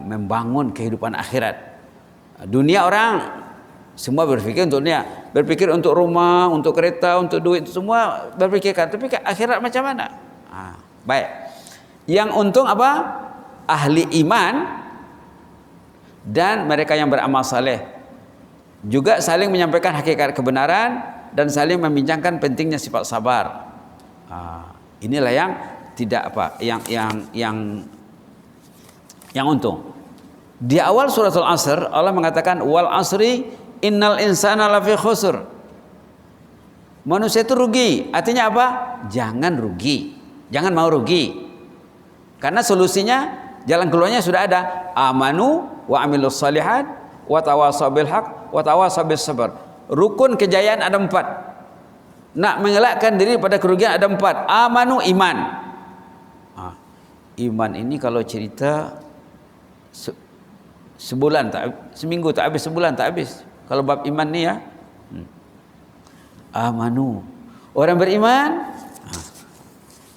Speaker 2: membangun kehidupan akhirat. Dunia orang semua berpikir untuk dunia, berpikir untuk rumah, untuk kereta, untuk duit, semua berpikirkan. Tapi akhirat macam mana? Baik. Yang untung apa? Ahli iman dan mereka yang beramal saleh. Juga saling menyampaikan hakikat kebenaran dan saling membincangkan pentingnya sifat sabar. Inilah yang tidak apa, yang untung. Di awal suratul Asr Allah mengatakan wal asri innal insana lafi khusr. Manusia itu rugi. Artinya apa? Jangan rugi. Jangan mau rugi. Karena solusinya, jalan keluarnya sudah ada. Amanu wa amilus salihat wa tawasaw bil haq wa tawasaw bis sabr. Rukun kejayaan ada 4. Nak mengelakkan diri pada kerugian ada 4. Amanu, iman. Iman ini kalau cerita sebulan tak, seminggu tak habis, sebulan tak habis. Kalau bab iman ni ya. Amanu. Orang beriman.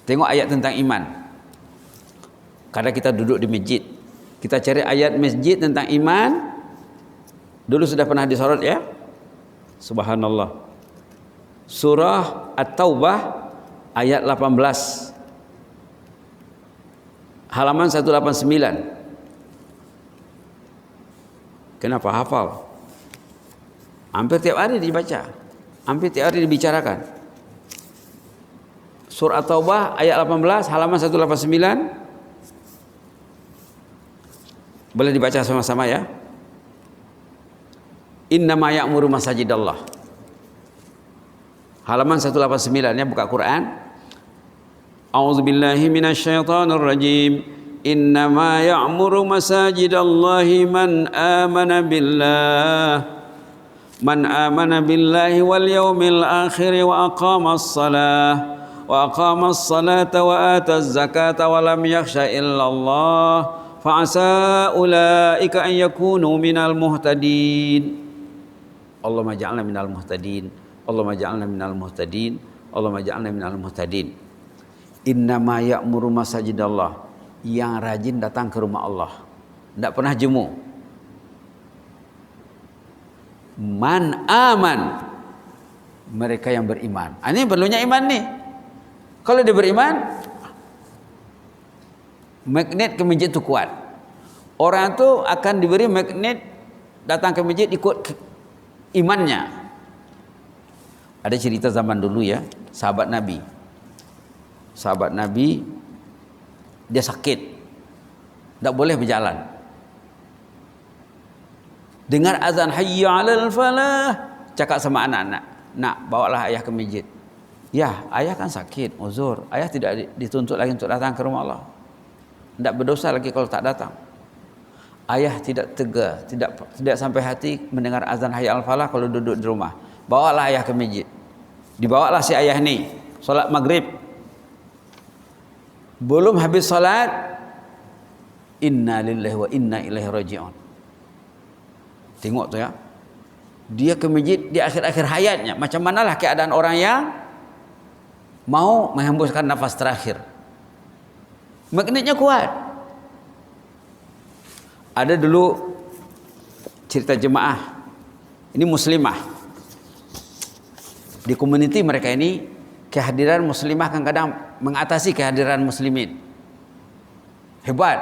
Speaker 2: Tengok ayat tentang iman. Kadang kita duduk di masjid, kita cari ayat masjid tentang iman. Dulu sudah pernah disorot ya. Subhanallah. Surah At-Taubah ayat 18. Halaman 189. Kenapa hafal? Hampir tiap hari dibaca. Hampir tiap hari dibicarakan. Surah At-Taubah ayat 18 halaman 189. Boleh dibaca sama-sama ya. Innama ya'muru masajidallah. Halaman 189 ya, buka Quran. A'udzubillahi minasyaitonir rajim. Innama ya'muru masajidallahi man amana billahi wal yawmil akhir wa aqamas salata wa ataz zakata wa lam yakhsha illallah fa'asa ulaika an yakunu minal muhtadin. Allahumma ja'alna minal muhtadin. Allahumma ja'alna minal muhtadin. Allahumma ja'alna minal muhtadin. Innama ya'muru masajidallah. Yang rajin datang ke rumah Allah, tidak pernah jemu. Man aman, mereka yang beriman. Ini perlunya iman nih. Kalau dia beriman, magnet ke masjid itu kuat. Orang itu akan diberi magnet datang ke masjid ikut imannya. Ada cerita zaman dulu ya, sahabat Nabi dia sakit, tak boleh berjalan. Dengar azan hayya 'alal falah, cakap sama anak-anak, nak bawalah ayah ke masjid. Ya, ayah kan sakit, uzur. Ayah tidak dituntut lagi untuk datang ke rumah Allah. Tak berdosa lagi kalau tak datang. Ayah tidak tega, tidak sampai hati mendengar azan hayya 'alal falah kalau duduk di rumah. Bawalah ayah ke masjid. Dibawalah si ayah ni solat maghrib. Belum habis salat, inna lillahi wa inna ilaihi raji'un. Tengok tu ya. Dia ke masjid di akhir-akhir hayatnya. Macam manalah keadaan orang yang mau menghembuskan nafas terakhir. Magnetnya kuat. Ada dulu cerita jemaah, ini muslimah. Di komuniti mereka ini, kehadiran muslimah kadang-kadang mengatasi kehadiran muslimin. Hebat.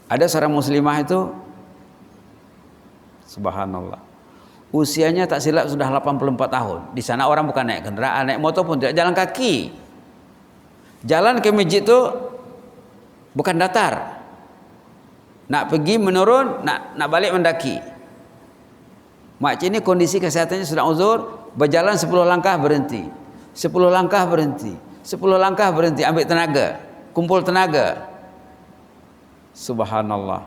Speaker 2: Ada seorang muslimah itu, subhanallah, usianya tak silap sudah 84 tahun. Di sana orang bukan naik kendaraan, naik motor pun tidak, jalan kaki. Jalan ke masjid itu bukan datar. Nak pergi menurun, nak balik mendaki. Makcik ini kondisi kesehatannya sudah uzur, berjalan 10 langkah berhenti. 10 langkah berhenti. 10 langkah berhenti, ambil tenaga, kumpul tenaga. Subhanallah.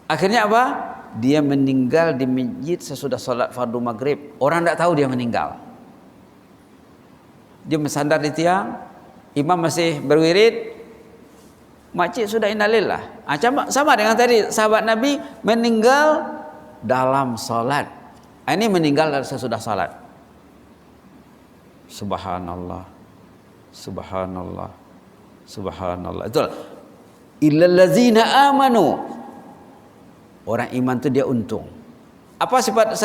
Speaker 2: Akhirnya apa? Dia meninggal di masjid sesudah salat fardu maghrib. Orang tidak tahu dia meninggal. Dia bersandar di tiang, imam masih berwirid, makcik sudah innalillah. Sama dengan tadi sahabat Nabi meninggal dalam salat. Ini meninggal sesudah salat. Subhanallah. Subhanallah. Subhanallah. Itulah illal ladzina amanu. Orang iman itu dia untung. Apa sifat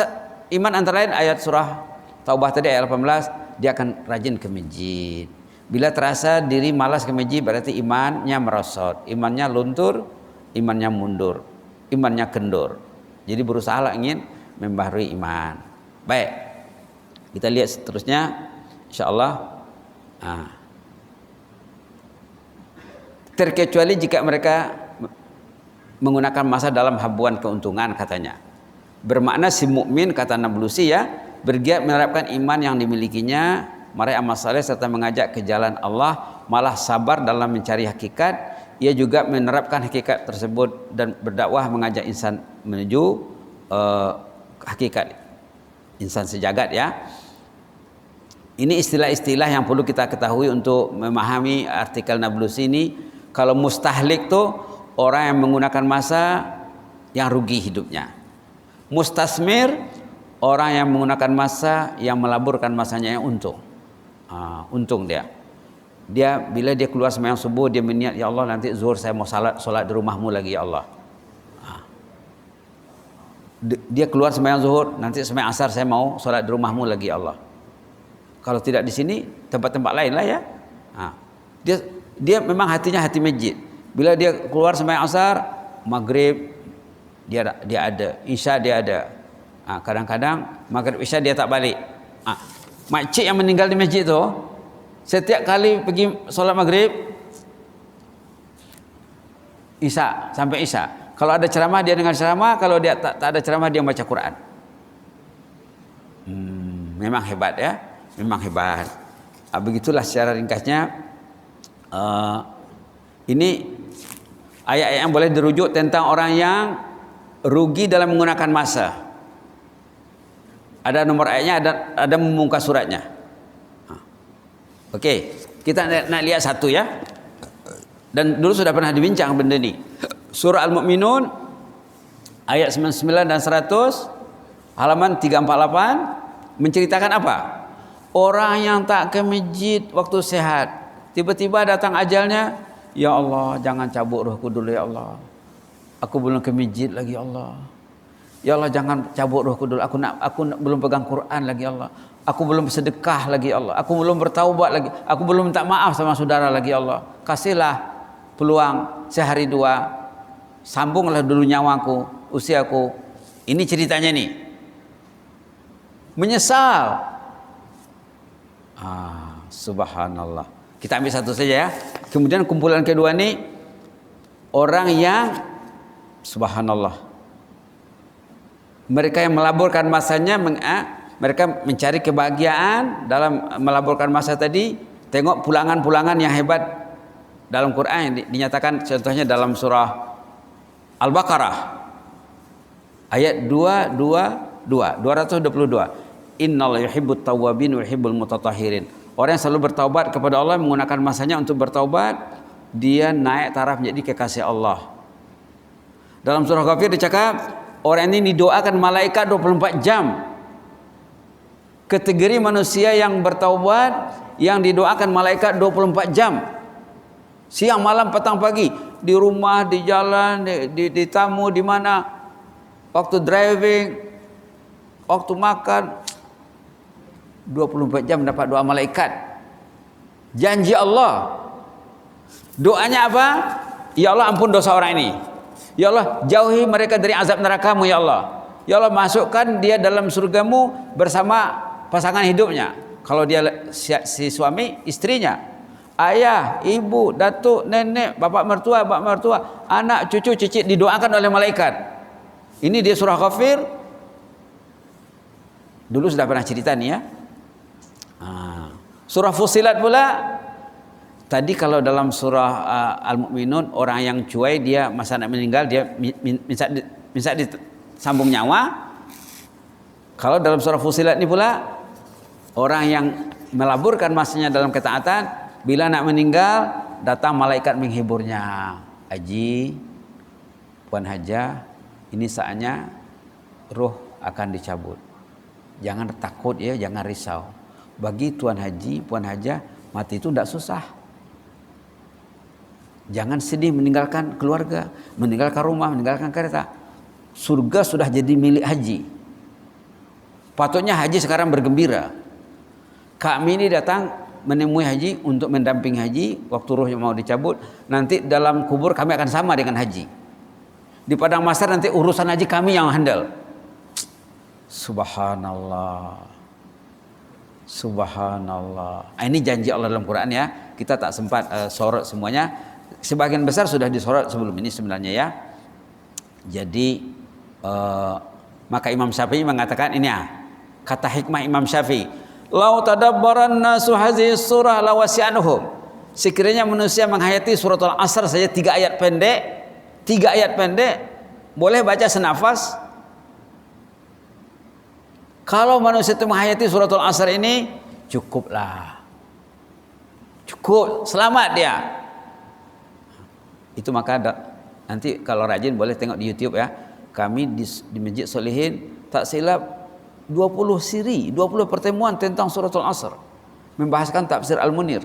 Speaker 2: iman antara lain? Ayat surah Taubah tadi ayat 18, dia akan rajin ke masjid. Bila terasa diri malas ke masjid, berarti imannya merosot, imannya luntur, imannya mundur, imannya kendur. Jadi berusaha ingin membaharui iman. Baik, kita lihat seterusnya, insyaallah. Terkecuali jika mereka menggunakan masa dalam habuan keuntungan, katanya. Bermakna si mukmin, kata Nablusi ya, bergiat menerapkan iman yang dimilikinya, meraih amal saleh serta mengajak ke jalan Allah, malah sabar dalam mencari hakikat. Ia juga menerapkan hakikat tersebut dan berdakwah mengajak insan menuju hakikat insan sejagat ya. Ini istilah-istilah yang perlu kita ketahui untuk memahami artikel Nablusi ini. Kalau mustahlik tuh orang yang menggunakan masa yang rugi hidupnya. Mustasmir orang yang menggunakan masa yang melaburkan masanya yang untung. Untung dia. Dia bila dia keluar sembahyang subuh, dia berniat, ya Allah nanti zuhur saya mau solat di rumahmu lagi ya Allah. Dia keluar sembahyang zuhur, nanti sembahyang asar saya mau solat di rumahmu lagi ya Allah. Kalau tidak di sini, tempat-tempat lain lah ya. Dia memang hatinya hati masjid. Bila dia keluar sembahyang asar, maghrib dia ada, isya dia ada. Kadang-kadang maghrib isya dia tak balik. Makcik yang meninggal di masjid tu, setiap kali pergi solat maghrib, isya sampai isya. Kalau ada ceramah dia dengar ceramah, kalau dia tak ada ceramah dia baca Quran. Memang hebat ya, memang hebat. Begitulah secara ringkasnya. Ini ayat-ayat yang boleh dirujuk tentang orang yang rugi dalam menggunakan masa. Ada nomor ayatnya, ada memungkas suratnya. Okey, kita nak lihat satu ya. Dan dulu sudah pernah dibincang benda ni. Surah Al-Mu'minun ayat 99 dan 100, halaman 348 menceritakan apa? Orang yang tak ke masjid waktu sehat, tiba-tiba datang ajalnya, ya Allah jangan cabut rohku dulu ya Allah. Aku belum ke masjid lagi ya Allah. Ya Allah jangan cabut rohku dulu. Aku belum pegang Quran lagi ya Allah. Aku belum sedekah lagi ya Allah. Aku belum bertaubat lagi. Aku belum minta maaf sama saudara lagi ya Allah. Kasihlah peluang sehari dua. Sambunglah dulu nyawaku, usiaku. Ini ceritanya nih. Menyesal. Subhanallah. Kita ambil satu saja ya. Kemudian kumpulan kedua nih, orang yang subhanallah, mereka yang melaburkan masanya, mereka mencari kebahagiaan dalam melaburkan masa tadi. Tengok pulangan-pulangan yang hebat dalam Quran yang dinyatakan, contohnya dalam surah Al-Baqarah ayat 222. Innallaha yuhibbut tawwabin wa yuhibbul mutatahhirin. Orang yang selalu bertaubat kepada Allah, menggunakan masanya untuk bertaubat, dia naik taraf menjadi kekasih Allah. Dalam surah Ghafir dicakap, orang ini didoakan malaikat 24 jam. Kategori manusia yang bertaubat yang didoakan malaikat 24 jam. Siang, malam, petang, pagi. di rumah, di jalan, di tamu, di mana, waktu driving, waktu makan, 24 jam dapat doa malaikat. Janji Allah. Doanya apa? Ya Allah, ampun dosa orang ini. Ya Allah, jauhi mereka dari azab neraka-Mu ya Allah. Ya Allah, masukkan dia dalam surga-Mu bersama pasangan hidupnya. Kalau dia si suami, istrinya, ayah, ibu, datuk, nenek, bapak mertua, anak, cucu, cicit didoakan oleh malaikat. Ini dia surah Ghafir. Dulu sudah pernah cerita nih ya. Surah Fussilat pula. Tadi kalau dalam surah Al-Mu'minun, orang yang cuai dia masa nak meninggal dia minta disambung nyawa. Kalau dalam surah Fussilat ini pula, orang yang melaburkan masanya dalam ketaatan, bila nak meninggal datang malaikat menghiburnya. Haji, Puan Hajah, ini saatnya roh akan dicabut. Jangan takut ya, jangan risau. Bagi Tuan Haji, Puan Hajah, mati itu tidak susah. Jangan sedih meninggalkan keluarga, meninggalkan rumah, meninggalkan kereta. Surga sudah jadi milik haji. Patutnya haji sekarang bergembira. Kami ini datang menemui haji untuk mendampingi haji waktu ruhnya mau dicabut. Nanti dalam kubur kami akan sama dengan haji. Di padang mahsyar nanti urusan haji kami yang handle. Subhanallah. Subhanallah. Ini janji Allah dalam Quran ya. Kita tak sempat sorot semuanya. Sebagian besar sudah disorot sebelum ini sebenarnya ya. Jadi maka Imam Syafi'i mengatakan ini ya, kata hikmah Imam Syafi'i, lau tadabbaran nasu hadhihi surah lawasi'anhum. Sekiranya manusia menghayati surat Al-Asr saja 3 ayat pendek, boleh baca senafas. Kalau manusia itu menghayati surat Al-Asr ini, cukuplah. Cukup, selamat dia. Itu maka nanti kalau rajin boleh tengok di YouTube ya. Kami di Masjid Solihin tak silap 20 siri, 20 pertemuan tentang surat Al-Asr. Membahaskan tafsir Al-Munir.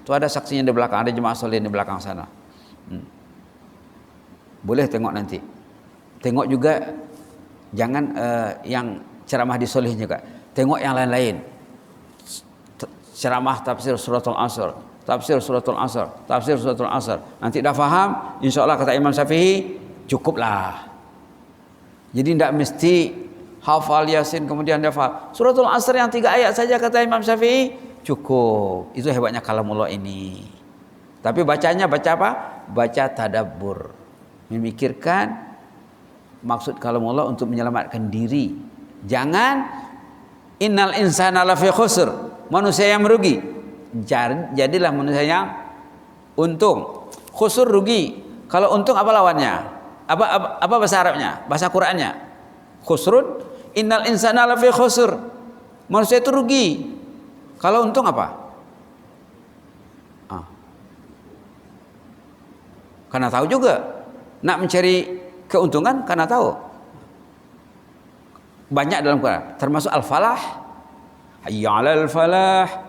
Speaker 2: Itu ada saksinya di belakang, ada jemaah Solihin di belakang sana. Boleh tengok nanti. Tengok juga jangan yang ceramah di Solihin juga. Tengok yang lain-lain. Ceramah tafsir surat Al-Asr. Tafsir suratul Asr, tafsir suratul Asr. Nanti dah faham, insyaallah kata Imam Syafi'i, cukuplah. Jadi tidak mesti hafal Yasin kemudian hafal. Suratul Asr yang 3 ayat saja kata Imam Syafi'i, cukup. Itu hebatnya kalamullah ini. Tapi bacanya baca apa? Baca tadabbur. Memikirkan maksud kalamullah untuk menyelamatkan diri. Jangan innal insana lafi khusr, manusia yang merugi. Jadilah manusia yang untung. Khusur rugi. Kalau untung apa lawannya? Apa bahasa Arabnya? Bahasa Qur'annya? Khusrun. Innal insana lafi khusr. Manusia itu rugi. Kalau untung apa? Karena tahu juga. Nak mencari keuntungan karena tahu. Banyak dalam Quran. Termasuk al-falah. Hayya 'alal falah.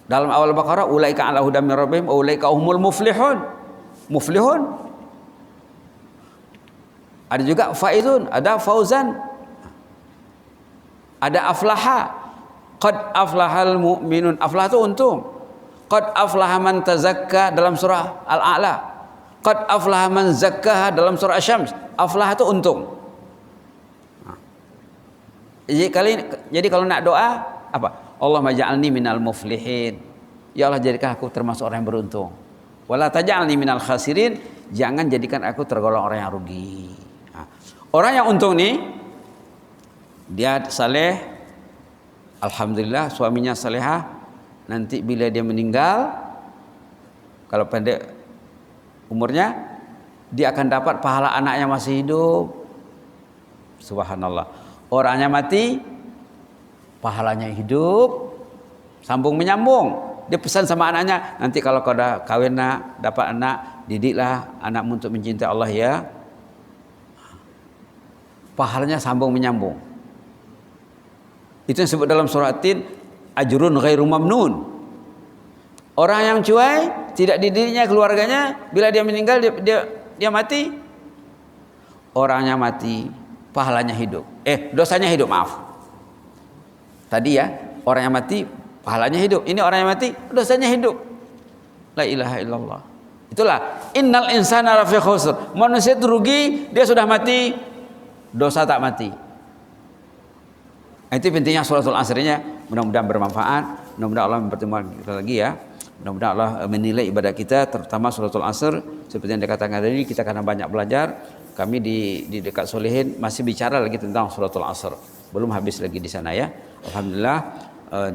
Speaker 2: Dalam awal Baqarah, ulaika ala hudam min rabbihim, ulaika humul muflihun. Muflihun. Ada juga faizun, ada fauzan. Ada aflaha. Qad aflahal mu'minun. Aflah itu untung. Qad aflaha man tazakka dalam surah Al-A'la. Qad aflaha man zakkaha dalam surah Asy-Syams. Aflah itu untung. Jadi kalau nak doa apa? Allahumma ja'alni minal muflihin. Ya Allah, jadikan aku termasuk orang yang beruntung. Wala taj'alni minal khasirin. Jangan jadikan aku tergolong orang yang rugi. Orang yang untung nih, dia saleh, alhamdulillah suaminya salehah. Nanti bila dia meninggal, kalau pendek umurnya, dia akan dapat pahala anaknya masih hidup. Subhanallah. Orangnya mati, pahalanya hidup, sambung menyambung. Dia pesan sama anaknya, nanti kalau kau dah kawin nak, dapat anak, didiklah anakmu untuk mencintai Allah ya. Pahalanya sambung menyambung. Itu yang disebut dalam surah At-Tin, ajrun ghairu mamnun. Orang yang cuai tidak di dirinya, keluarganya, bila dia meninggal dia mati, orangnya mati, pahalanya hidup. Dosanya hidup, maaf. Tadi ya, orang yang mati pahalanya hidup. Ini orang yang mati dosanya hidup. La ilaha illallah. Itulah innal insana lafi khusr. Manusia itu rugi, dia sudah mati, dosa tak mati. Itu pentingnya suratul asrnya. Mudah-mudahan bermanfaat. Mudah-mudahan Allah mempertemukan kita lagi ya. Mudah-mudahan Allah menilai ibadah kita, terutama suratul asr. Seperti yang dikatakan tadi, kita karena banyak belajar. Kami di dekat Solehin masih bicara lagi tentang suratul asr. Belum habis lagi di sana ya. Alhamdulillah.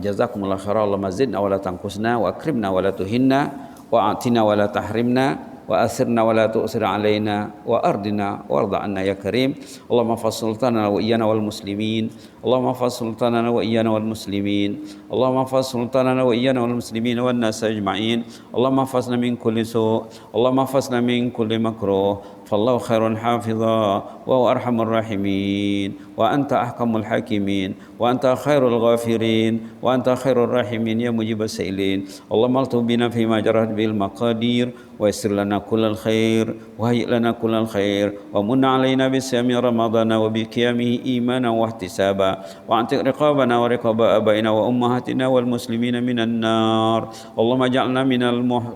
Speaker 2: Jazakumullah khairan, Allahumma zidna wa la tanqusna wa akrimna wa la tuhinna wa atina wa la tahrimna wa asirna wa la tu'sir alaina wa ardina warda anna ya karim. Allahumma fasultana wa iyana wal muslimin. Allahumma fasultana wa iyana wal muslimin. Allahumma fasultana wa iyana wal muslimin wan nas ajma'in. Allahumma fasna min kulli su'. Allahumma fasna min kulli makruh. فالله خير حافظا وهو أرحم الراحمين وأنت أحكم الحاكمين وأنت خير الغافرين وأنت خير الراحمين يا مجيب السائلين. اللهم الطف بنا فيما جرت به المقادير ويسر لنا كل الخير وهيئ لنا كل الخير ومن علينا بصيام رمضان وبقيامه إيمانا واحتسابا واعتق رقابنا ورقاب آبائنا وأمهاتنا والمسلمين من النار. اللهم اجعلنا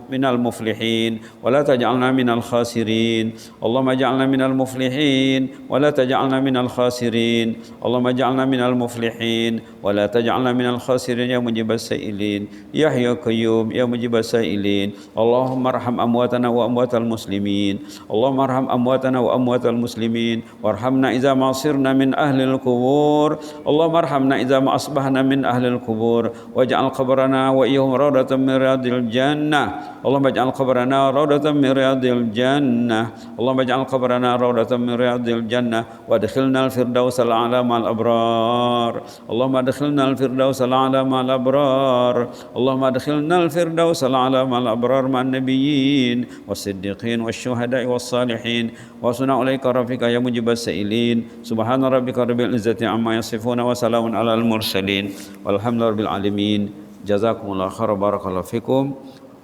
Speaker 2: من المفلحين ولا تجعلنا من الخاسرين. اللهم اجعلنا من المفلحين ولا تجعلنا من الخاسرين. اللهم اجعلنا من المفلحين ولا تجعلنا من الخاسرين يا مجيب السائلين يا حي يا قيوم يا مجيب السائلين. اللهم ارحم أمواتنا وأموات المسلمين. اللهم ارحم أمواتنا وأموات المسلمين وارحمنا إذا ما صرنا من أهل القبور. اللهم ارحمنا إذا ما أصبحنا من أهل القبور واجعل قبرنا وإياهم روضة من رياض الجنة. اللهم اجعل قبرنا روضة من رياض الجنة. اللهم اجعل قبرنا روضة من رياض الجنة وادخلنا الفردوس الأعلى مع الأبرار. اللهم ادخلنا الفردوس الأعلى مع الأبرار. اللهم ادخلنا الفردوس الأعلى مع الأبرار مع النبيين والصديقين والشهداء والصالحين وحسن أولئك رفيقا يا مجيب السائلين. سبحان ربك رب العزة عما يصفون وسلام على المرسلين والحمد لله رب العالمين. جزاكم الله خيرا بارك الله فيكم.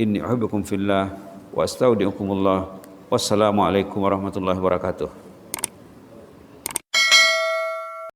Speaker 2: إني أحبكم في الله وأستودعكم الله. Wassalamualaikum warahmatullahi wabarakatuh.